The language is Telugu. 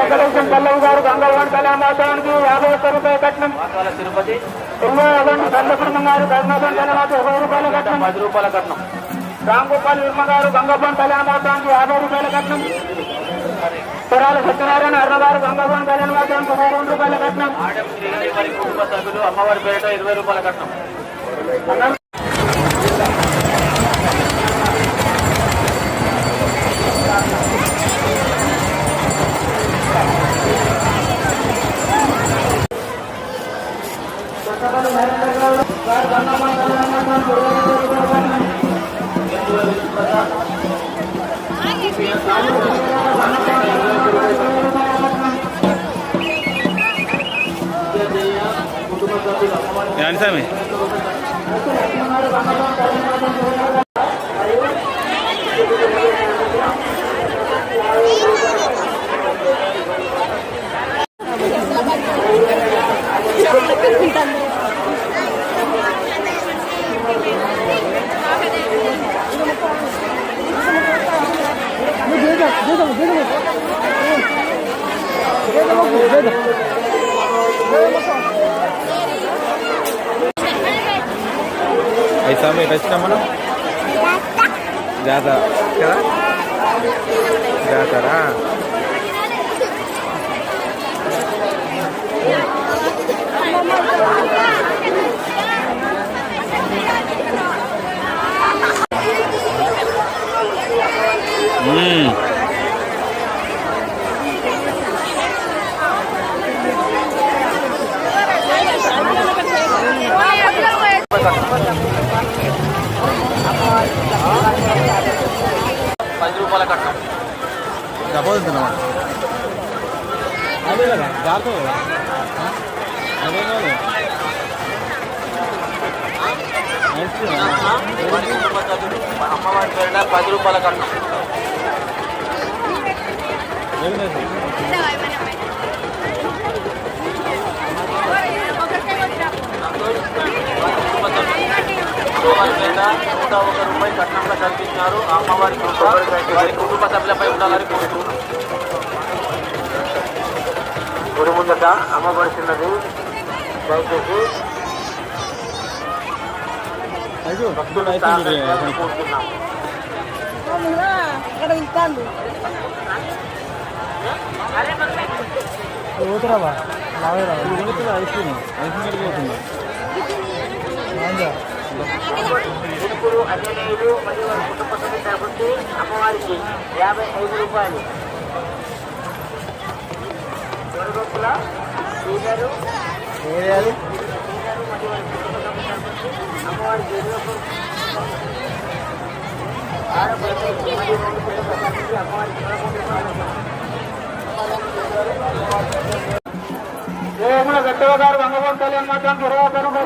వెంకటేశ్వర పల్లవి గారు గంగవాడి కళ్యాణోత్సవానికి 50 రూపాయల కట్నం. తిరుపతి కన్నకుటుంబం గారు కర్ణాటక కళ్యాణోత్సవం 20 రూపాయల కట్నం. 10 రూపాయల కట్నం. రాంగోపాల్ వర్మ గారు గంగవాడి కళ్యాణోత్సవానికి 50 రూపాయల కట్నం. పురాల సత్యనారాయణ అర్ణగారు గంగవాడి కళ్యాణోత్సవానికి 22 రూపాయల కట్నం. కుటుంబ సభ్యులు అమ్మవారి పేరిట 20 రూపాయల కట్నం. స్వామి ऐसा में रचना मना ज़्यादा क्या ज़्यादा ना రూపాయల కట్నం. డబ్బులు తిన్నమాట అదే కదా జాగ్రత్త కదా అదే కాదు అమ్మవారి పేరిట 10 రూపాయల కట్నం. రూపాయి కట్నంగా కల్పించినారు. అమ్మవారి వారి కుటుంబ సభ్యులపై ఉండాలని కోరుతున్నారు. గుడి ముందట అమ్మబడుతున్నది. దయచేసి కోరుతున్నాం. పోతురావా ఐస్ క్రీమ్ పోతుంది ఇప్పుడు అన్యనీయులు మరియు వారి కుటుంబ సభ్యుల తరపున అమ్మవారికి 55 రూపాయలు. గొడవప్పుల శ్రీగారు మరియు వారి కుటుంబ సభ్యుల తరపున అమ్మవారికి 20 గట్టవ గారు గంగవాడి కళ్యాణ్ మాత్రం 20 రూపాయలు.